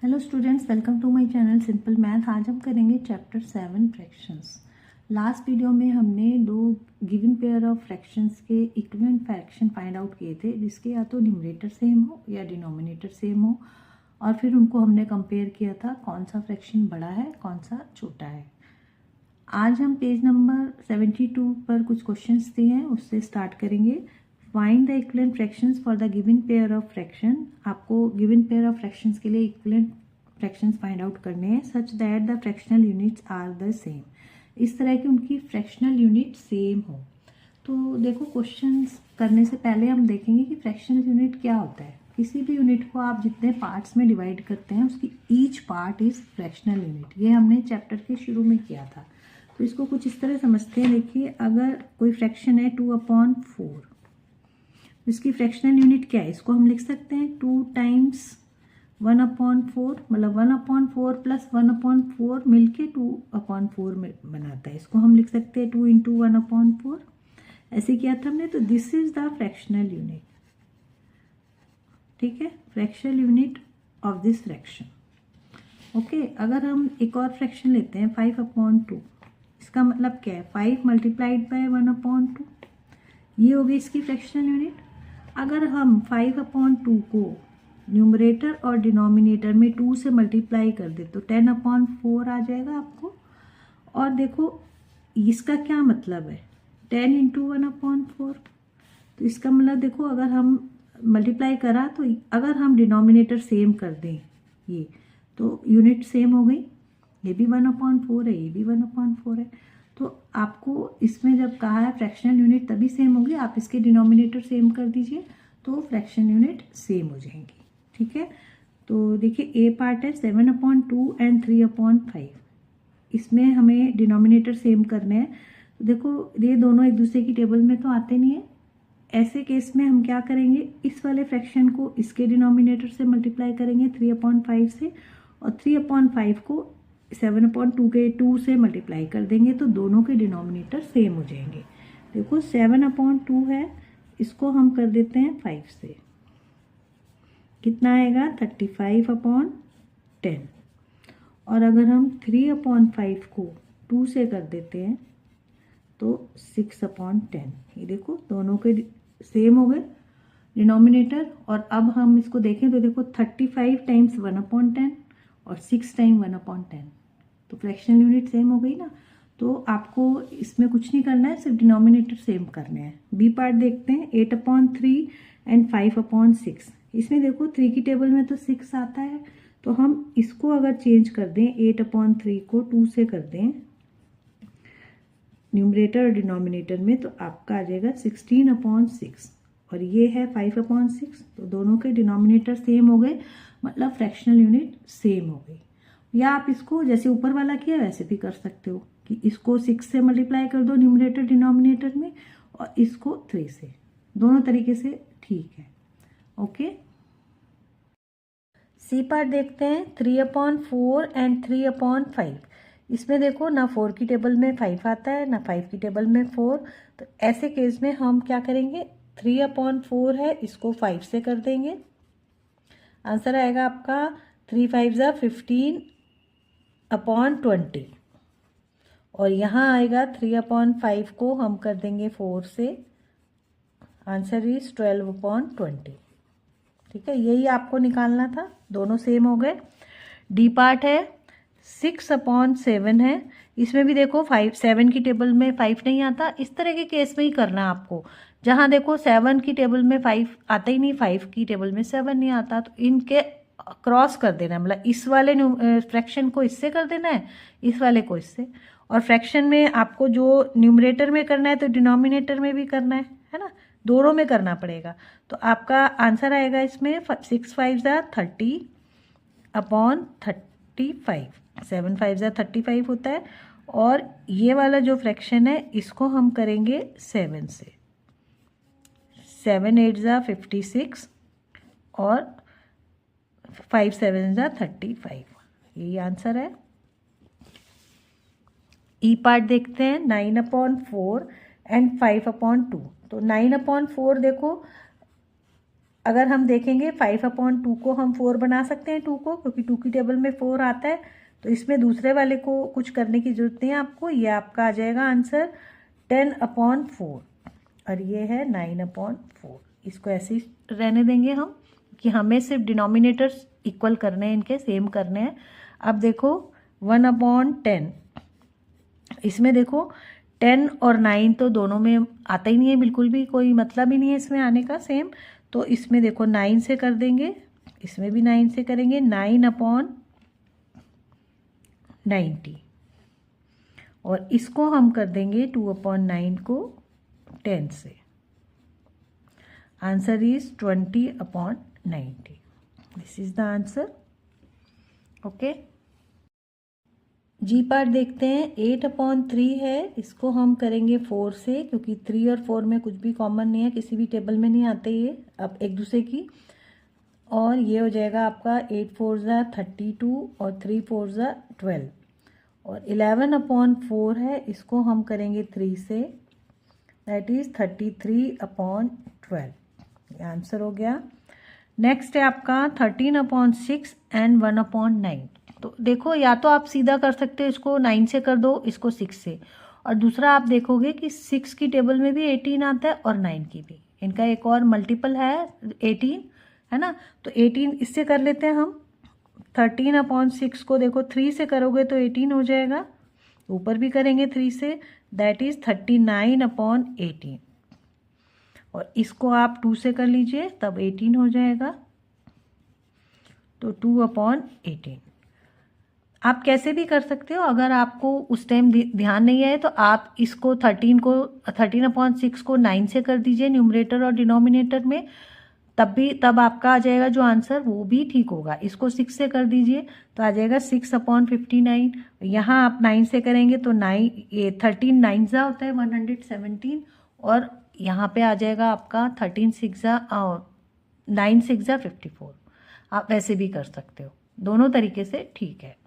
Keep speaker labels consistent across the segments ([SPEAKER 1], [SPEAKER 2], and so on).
[SPEAKER 1] Hello students, welcome to my channel simple math. आज हम करेंगे चैप्टर 7 फ्रैक्शंस। लास्ट वीडियो में हमने दो गिवन पेयर ऑफ फ्रैक्शंस के इक्विवेलेंट फ्रैक्शन फाइंड आउट किए थे, जिसके या तो न्यूमरेटर सेम हो या डिनोमिनेटर सेम हो, और फिर उनको हमने कंपेयर किया था कौन सा फ्रैक्शन बड़ा है कौन सा छोटा है। आज हम पेज नंबर 72 पर कुछ क्वेश्चंस दिए हैं, उससे स्टार्ट करेंगे। Find the equivalent fractions for the given pair of fraction. आपको गिवन पेयर ऑफ फ्रैक्शंस के लिए इक्विवेलेंट फ्रैक्शंस फाइंड आउट करने हैं such that the fractional units are the same. इस तरह की उनकी फ्रैक्शनल यूनिट सेम हो। तो देखो, क्वेश्चंस करने से पहले हम देखेंगे कि फ्रैक्शनल यूनिट क्या होता है। किसी भी यूनिट को आप जितने पार्ट्स में डिवाइड करते हैं उसकी each part is fractional unit. ये हमने चैप्टर के शुरू में किया था। तो इसको कुछ इस तरह समझते हैं। देखिए, अगर कोई फ्रैक्शन है 2/4, इसकी फ्रैक्शनल यूनिट क्या है, इसको हम लिख सकते हैं 2 टाइम्स 1/4, मतलब 1/4 प्लस 1/4 मिलके 2/4 में बनाता है। इसको हम लिख सकते हैं 2 इंटू 1/4। ऐसे किया था हमने। तो this is the fractional unit. ठीक है, fractional unit of this fraction. Okay, अगर हम एक और फ्रैक्शन लेते हैं 5/2, इसका मतलब क्या है 5 मल्टीप्लाइड बाय 1/2, ये हो गई इसकी फ्रैक्शनल यूनिट। अगर हम 5/2 को न्यूमरेटर और डिनोमिनेटर में 2 से मल्टीप्लाई कर दे तो 10/4 आ जाएगा आपको। और देखो, इसका क्या मतलब है 10 इंटू 1/4। तो इसका मतलब देखो, अगर हम मल्टीप्लाई करा तो अगर हम डिनोमिनेटर सेम कर दें ये, तो यूनिट सेम हो गई। ये भी 1/4 है, ये भी 1/4 है। तो आपको इसमें जब कहा है फ्रैक्शनल यूनिट तभी सेम होगी, आप इसके डिनोमिनेटर सेम कर दीजिए तो फ्रैक्शन यूनिट सेम हो जाएंगी। ठीक है, तो देखिए ए पार्ट है 7/2 एंड 3/5। इसमें हमें डिनोमिनेटर सेम करने हैं। तो देखो, ये दोनों एक दूसरे की टेबल में तो आते नहीं है। ऐसे केस में हम क्या करेंगे, इस वाले फ्रैक्शन को इसके डिनोमिनेटर से मल्टीप्लाई करेंगे 3/5 से, और 3/5 को 7/2 के 2 से मल्टीप्लाई कर देंगे तो दोनों के डिनोमिनेटर सेम हो जाएंगे। देखो 7/2 है, इसको हम कर देते हैं 5 से, कितना आएगा 35/10। और अगर हम 3/5 को 2 से कर देते हैं तो 6/10। ये देखो दोनों के सेम हो गए डिनोमिनेटर। और अब हम इसको देखें तो देखो 35 टाइम्स 1/10 और 6 टाइम 1/10, तो फ्रैक्शनल यूनिट सेम हो गई ना। तो आपको इसमें कुछ नहीं करना है, सिर्फ डिनोमिनेटर सेम करने हैं। बी पार्ट देखते हैं 8/3 एंड 5/6। इसमें देखो 3 की टेबल में तो 6 आता है, तो हम इसको अगर चेंज कर दें 8/3 को 2 से कर दें न्यूमरेटर और डिनोमिनेटर में, तो आपका आ जाएगा 16/6। और ये है 5/6, तो दोनों के डिनोमिनेटर सेम हो गए, मतलब फ्रैक्शनल यूनिट सेम हो गई। या आप इसको जैसे ऊपर वाला किया वैसे भी कर सकते हो कि इसको 6 से मल्टीप्लाई कर दो न्यूमरेटर डिनोमिनेटर में, और इसको 3 से। दोनों तरीके से ठीक है। ओके, सी पार्ट देखते हैं 3/4 एंड 3/5। इसमें देखो ना 4 की टेबल में 5 आता है ना 5 की टेबल में 4। तो ऐसे केस में हम क्या करेंगे, 3/4 है, इसको 5 से कर देंगे। आंसर आएगा आपका 3 5 ज़ा 15/20। और यहाँ आएगा 3/5 को हम कर देंगे 4 से, आंसर इज 12/20। ठीक है, यही आपको निकालना था, दोनों सेम हो गए। डी पार्ट है 6/7 है। इसमें भी देखो 7 की टेबल में 5 नहीं आता। इस तरह के केस में ही करना है आपको, जहाँ देखो 7 की टेबल में 5 आता ही नहीं, 5 की टेबल में 7 नहीं आता, तो इनके क्रॉस कर देना है। मतलब इस वाले फ्रैक्शन को इससे कर देना है, इस वाले को इससे। और फ्रैक्शन में आपको जो न्यूमरेटर में करना है तो डिनोमिनेटर में भी करना है ना, दोनों में करना पड़ेगा। तो आपका आंसर आएगा इसमें 6 5 ज़ा 30/35। 7 5 ज़ा 35 होता है। और ये वाला जो फ्रैक्शन है इसको हम करेंगे 7 से। 7 8 ज़ा 56 और 5 7 ज़ा 35। यही आंसर है। ई पार्ट देखते हैं 9/4 एंड 5/2। तो 9/4 देखो अगर हम देखेंगे 5/2 को हम 4 बना सकते हैं 2 को, क्योंकि 2 की टेबल में 4 आता है, तो इसमें दूसरे वाले को कुछ करने की जरूरत नहीं है आपको। ये आपका आ जाएगा आंसर 10/4 और ये है 9/4। इसको ऐसे ही रहने देंगे हम कि हमें सिर्फ डिनोमिनेटर्स इक्वल करने हैं, इनके सेम करने हैं। अब देखो 1/10, इसमें देखो 10 और 9 तो दोनों में आता ही नहीं है, बिल्कुल भी कोई मतलब ही नहीं है इसमें आने का सेम। तो इसमें देखो 9 से कर देंगे, इसमें भी 9 से करेंगे, 9/90 और इसको हम कर देंगे 2/9 को 10 से। Answer is 20/90। This is the answer. Okay, जी पार्ट देखते हैं। 8/3 है, इसको हम करेंगे 4 से, क्योंकि 3 और 4 में कुछ भी कॉमन नहीं है, किसी भी टेबल में नहीं आते ये अब एक दूसरे की। और ये हो जाएगा आपका 8 4 32 और 3 4 12 और 11/4 है, इसको हम करेंगे 3 से, दैट इज 33/12। ये आंसर हो गया। नेक्स्ट है आपका 13/6 एंड 1/9। तो देखो या तो आप सीधा कर सकते हो, इसको 9 से कर दो, इसको 6 से, और दूसरा आप देखोगे कि 6 की टेबल में भी 18 आता है और 9 की भी, इनका एक और मल्टीपल है 18, है ना। तो 18 इससे कर लेते हैं हम। 13/6 को देखो 3 से करोगे तो 18 हो जाएगा, ऊपर भी करेंगे 3 से, दैट इज 39/18 और इसको आप 2 से कर लीजिए तब 18 हो जाएगा, तो 2/18। आप कैसे भी कर सकते हो, अगर आपको उस टाइम ध्यान नहीं आए तो आप इसको 13/6 को 9 से कर दीजिए न्यूमरेटर और डिनोमिनेटर में, तब आपका आ जाएगा जो आंसर वो भी ठीक होगा। इसको 6 से कर दीजिए तो आ जाएगा 6/59। यहाँ आप 9 से करेंगे तो 13 9 होता है 117 और यहाँ पे आ जाएगा आपका 9 6 54। आप वैसे भी कर सकते हो, दोनों तरीके से ठीक है।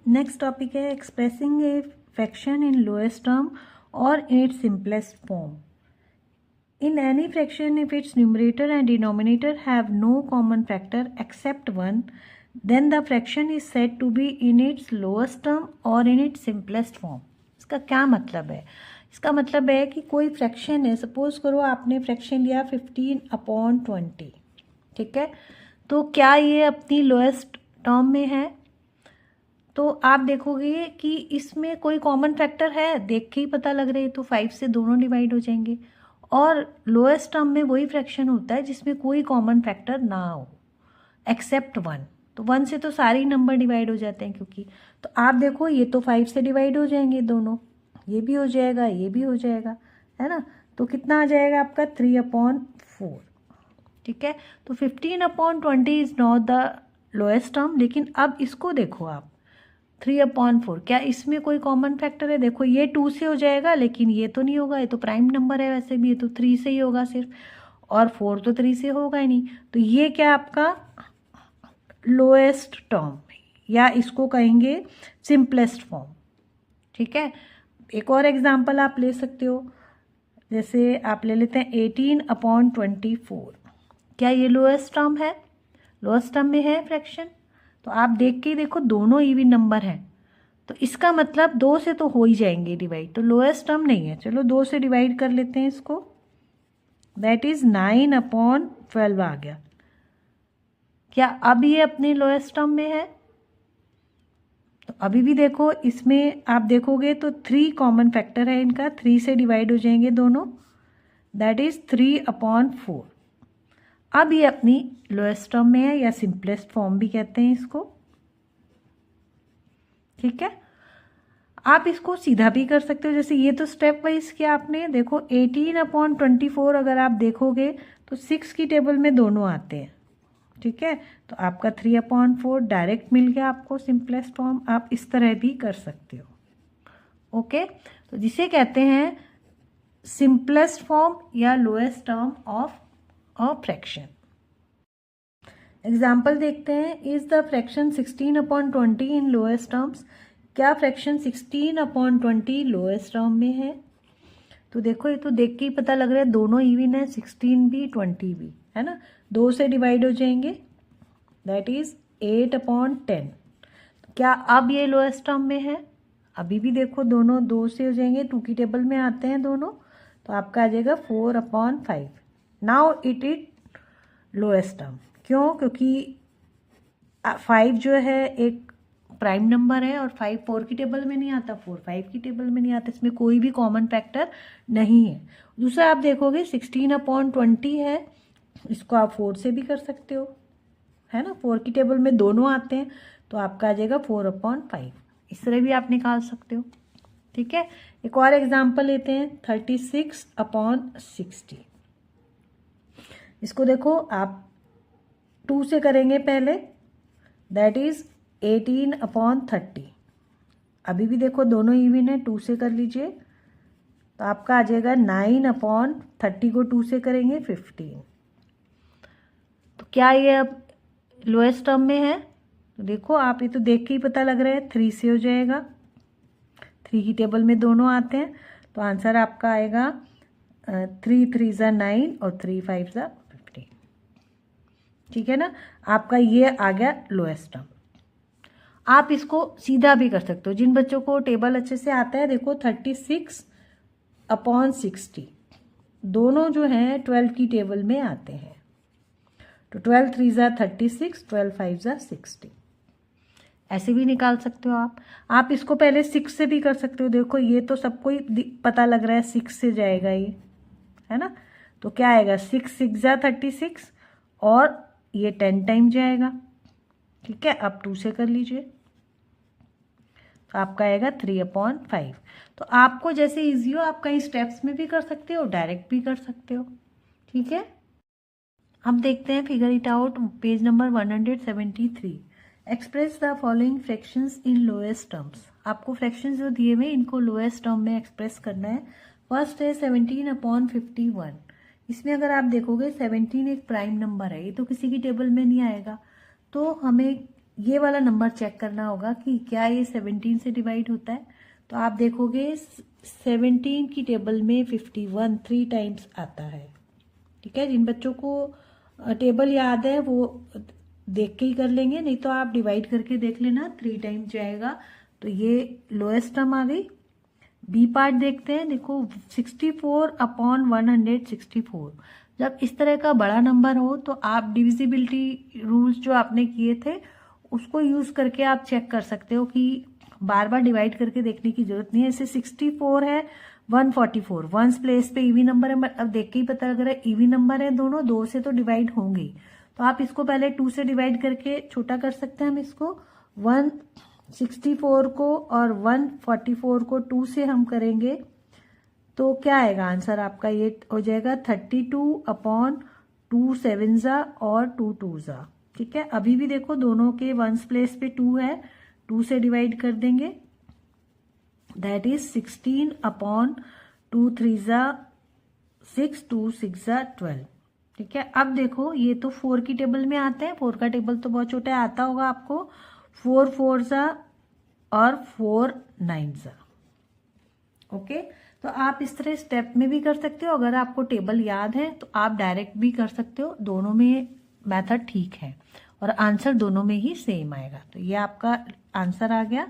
[SPEAKER 1] नेक्स्ट टॉपिक है expressing a fraction in lowest term और in its simplest form. In any fraction, if its numerator and denominator have no common factor except 1, then the fraction is said to be in its lowest term or in its simplest form. इसका क्या मतलब है? इसका मतलब है कि कोई fraction है, सपोज करो आपने फ्रैक्शन लिया 15/20, ठीक है, तो क्या ये अपनी लोएस्ट टर्म में है? तो आप देखोगे कि इसमें कोई कॉमन फैक्टर है, देख के ही पता लग रहा है, तो 5 से दोनों डिवाइड हो जाएंगे। और लोएस्ट टर्म में वही फ्रैक्शन होता है जिसमें कोई कॉमन फैक्टर ना हो एक्सेप्ट 1। तो 1 से तो सारे नंबर डिवाइड हो जाते हैं, क्योंकि तो आप देखो ये तो 5 से डिवाइड हो जाएंगे दोनों, ये भी हो जाएगा, ये भी हो जाएगा, है ना। तो कितना आ जाएगा आपका 3/4, ठीक है। तो 15/20 is not the lowest term. लेकिन अब इसको देखो आप 3/4, क्या इसमें कोई कॉमन फैक्टर है? देखो ये 2 से हो जाएगा, लेकिन ये तो नहीं होगा, ये तो प्राइम नंबर है, वैसे भी ये तो 3 से ही होगा सिर्फ, और 4 तो 3 से होगा ही नहीं। तो ये क्या आपका लोएस्ट टर्म, या इसको कहेंगे सिंपलेस्ट फॉर्म, ठीक है। एक और एग्जांपल आप ले सकते हो, जैसे आप ले लेते हैं 18/24। क्या ये लोएस्ट टर्म है? लोएस्ट टर्म में है फ्रैक्शन, तो आप देख के देखो दोनों इवन नंबर हैं, तो इसका मतलब 2 से तो हो ही जाएंगे डिवाइड, तो लोएस्ट टर्म नहीं है। चलो 2 से डिवाइड कर लेते हैं इसको, दैट इज 9/12 आ गया। क्या अब ये अपने लोएस्ट टर्म में है? तो अभी भी देखो इसमें आप देखोगे तो 3 कॉमन फैक्टर है इनका, 3 से डिवाइड हो जाएंगे दोनों, दैट इज 3/4। अब ये अपनी लोएस्ट टर्म में है, या सिंपलेस्ट फॉर्म भी कहते हैं इसको, ठीक है। आप इसको सीधा भी कर सकते हो, जैसे ये तो स्टेप वाइज किया आपने। देखो 18/24 अगर आप देखोगे तो 6 की टेबल में दोनों आते हैं, ठीक है। तो आपका 3/4 डायरेक्ट मिल गया आपको सिंपलेस्ट फॉर्म। आप इस तरह भी कर सकते हो, ओके। तो जिसे कहते हैं सिंपलेस्ट फॉर्म या lowest term of a fraction. Example देखते हैं। Is the fraction 16/20 in lowest terms? क्या फ्रैक्शन 16/20 लोएस्ट टर्म में है? तो देखो ये तो देख के ही पता लग रहा है दोनों इवन है, 16 भी 20 भी, है ना। 2 से डिवाइड हो जाएंगे, दैट इज 8/10। क्या अब ये लोएस्ट टर्म में है? अभी भी देखो दोनों 2 से हो जाएंगे, 2 की टेबल में आते हैं दोनों, तो आपका आ जाएगा 4/5। Now it is lowest term. क्यों? क्योंकि 5 जो है एक प्राइम नंबर है और 5 4 की टेबल में नहीं आता, 4 5 की टेबल में नहीं आता, इसमें कोई भी कॉमन फैक्टर नहीं है। दूसरा आप देखोगे 16/20 है, इसको आप 4 से भी कर सकते हो, है ना। 4 की टेबल में दोनों आते हैं, तो आपका आ जाएगा 4/5। इस तरह भी आप निकाल सकते हो, ठीक है। एक और एग्जाम्पल लेते हैं, 36/60। इसको देखो आप 2 से करेंगे पहले, दैट इज 18/30। अभी भी देखो दोनों इवन है, 2 से कर लीजिए, तो आपका आ जाएगा 9/30 को 2 से करेंगे 15। तो क्या ये अब लोएस्ट टर्म में है? तो देखो आप, ये तो देख के ही पता लग रहा है 3 से हो जाएगा, 3 की टेबल में दोनों आते हैं, तो आंसर आपका आएगा 3 3 ज़ा 9 और 3 5 ज़ा 15, ठीक है ना। आपका ये आ गया लोएस्ट टर्म। आप इसको सीधा भी कर सकते हो, जिन बच्चों को टेबल अच्छे से आता है, देखो 36/60 दोनों जो हैं 12 की टेबल में आते हैं, तो 12 3 ज़ा 36, 12 5 ज़ा 60, ऐसे भी निकाल सकते हो आप इसको पहले 6 से भी कर सकते हो। देखो ये तो सबको ही पता लग रहा है 6 से जाएगा ये, है ना। तो क्या आएगा, 6 6 ज़ा 36 और ये 10 टाइम जाएगा, ठीक है। अब 2 से कर लीजिए, तो आपका आएगा 3/5। तो आपको जैसे इजी हो आप कई स्टेप्स में भी कर सकते हो, डायरेक्ट भी कर सकते हो, ठीक है। अब देखते हैं figure it out, page number 173। Express the following fractions in lowest terms. आपको फ्रैक्शंस जो दिए हुए इनको लोएस्ट टर्म में एक्सप्रेस करना है। फर्स्ट है 17/51। इसमें अगर आप देखोगे 17 एक प्राइम नंबर है, ये तो किसी की टेबल में नहीं आएगा, तो हमें ये वाला नंबर चेक करना होगा कि क्या ये 17 से डिवाइड होता है। तो आप देखोगे 17 की टेबल में 51 3 टाइम्स आता है, ठीक है। जिन बच्चों को टेबल याद है वो देख के ही कर लेंगे, नहीं तो आप डिवाइड करके देख लेना, 3 टाइम्स जाएगा, तो ये लोएस्ट टर्म आ गई। बी पार्ट देखते हैं, देखो 64/164। जब इस तरह का बड़ा नंबर हो तो आप डिविजिबिलिटी रूल्स जो आपने किए थे उसको यूज करके आप चेक कर सकते हो कि बार बार डिवाइड करके देखने की जरूरत नहीं है। जैसे 64 है 144, वंस प्लेस पे ईवी नंबर है, अब देख के ही पता लग रहा है ईवी नंबर है दोनों, 2 से तो डिवाइड होंगे, तो आप इसको पहले 2 से डिवाइड करके छोटा कर सकते हैं। हम इसको 164 को और 144 को 2 से हम करेंगे, तो क्या आएगा आंसर आपका, ये हो जाएगा 32/2 7 ज़ा और 2 2 ज़ा, ठीक है। अभी भी देखो दोनों के वंस प्लेस पे 2 है, 2 से डिवाइड कर देंगे, दैट इज 16/2 3 ज़ा 6 2 6 ज़ा 12, ठीक है। अब देखो ये तो 4 की टेबल में आते हैं, 4 का टेबल तो बहुत छोटा है, आता होगा आपको, 4 4 ज़ा और 4 9 ज़ा, ओके। तो आप इस तरह स्टेप में भी कर सकते हो, अगर आपको टेबल याद है तो आप डायरेक्ट भी कर सकते हो, दोनों में मेथड ठीक है और आंसर दोनों में ही सेम आएगा। तो ये आपका आंसर आ गया।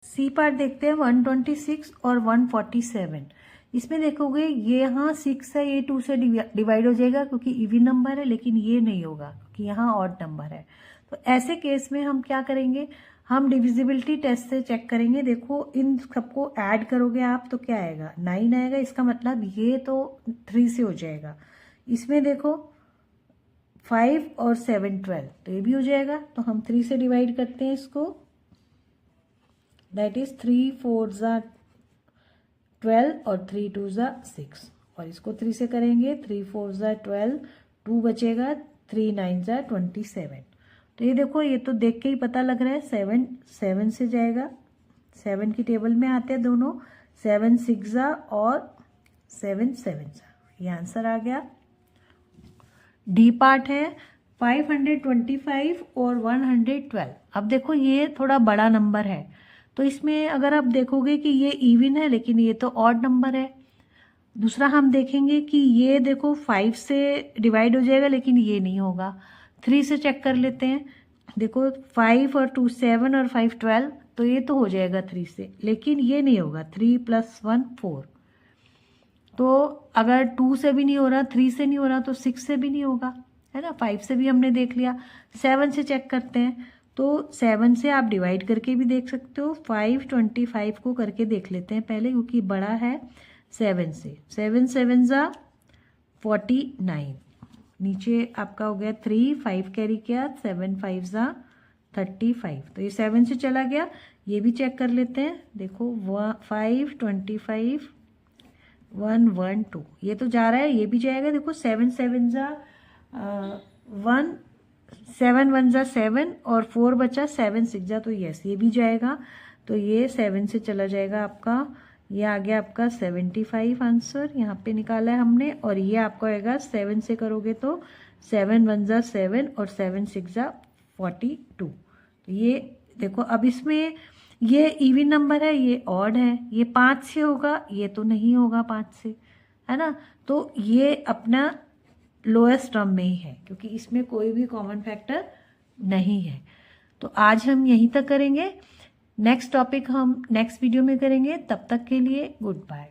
[SPEAKER 1] सी पार्ट देखते हैं, 126 और 147। इसमें देखोगे ये यहाँ 6 है, ये 2 से डिवाइड हो जाएगा क्योंकि इवन नंबर है, लेकिन ये नहीं होगा क्योंकि यहाँ ऑड नंबर है। तो ऐसे केस में हम क्या करेंगे, हम डिविजिबिलिटी टेस्ट से चेक करेंगे। देखो इन सबको ऐड करोगे आप तो क्या आएगा, 9 आएगा, इसका मतलब ये तो 3 से हो जाएगा। इसमें देखो 5 और 7 12, तो ये भी हो जाएगा, तो हम 3 से डिवाइड करते हैं इसको, दैट इज 3 4 ज़ा 12 और 3 2 ज़ा 6, और इसको 3 से करेंगे, 3 4 ज़ा 12, 2 बचेगा, 3 9 ज़ा 27। तो ये देखो ये तो देख के ही पता लग रहा है 7 7 से जाएगा, 7 की टेबल में आते हैं दोनों, 7 6 ज़ा और 7 7 ज़ा, ये आंसर आ गया। डी पार्ट है 525 और 112। अब देखो ये थोड़ा बड़ा नंबर है, तो इसमें अगर आप देखोगे कि ये इवन है लेकिन ये तो ऑड नंबर है। दूसरा हम देखेंगे कि ये देखो 5 से डिवाइड हो जाएगा लेकिन ये नहीं होगा। 3 से चेक कर लेते हैं। देखो 5 और 2 7 और 5 12, तो ये तो हो जाएगा 3 से, लेकिन ये नहीं होगा। 3 + 1 4। तो अगर 2 से भी नहीं हो रहा, 3 से नहीं हो रहा, तो 6 से भी नहीं होगा, है ना। 5 से भी हमने देख लिया। 7 से चेक करते हैं। तो 7 से आप डिवाइड करके भी देख सकते हो। 5 25 को करके देख लेते हैं पहले, क्योंकि बड़ा है 7 से। 7 7 ज़ा 49। नीचे आपका हो गया 3, 5 कैरी किया, 7 5 ज़ा 35। तो ये 7 से चला गया। ये भी चेक कर लेते हैं। देखो 5 25 1 1 2, ये तो जा रहा है, ये भी जाएगा। देखो 7 7 ज़ा 1, 7 1 ज़ा 7 और 4 बचा, 7 6 ज़ा, तो यस ये भी जाएगा। तो ये 7 से चला जाएगा आपका। ये आ गया आपका 75 आंसर यहाँ पे निकाला है हमने। और ये आपका आएगा 7 से करोगे तो 7 1 ज़ा 7 और 7 6 ज़ा 42। तो ये देखो, अब इसमें ये इवन नंबर है, ये ऑड है। ये 5 से होगा, ये तो नहीं होगा 5 से, है ना। तो ये अपना लोएस्ट टर्म में ही है, क्योंकि इसमें कोई भी कॉमन फैक्टर नहीं है। तो आज हम यहीं तक करेंगे। नेक्स्ट टॉपिक हम नेक्स्ट वीडियो में करेंगे। तब तक के लिए गुड बाय।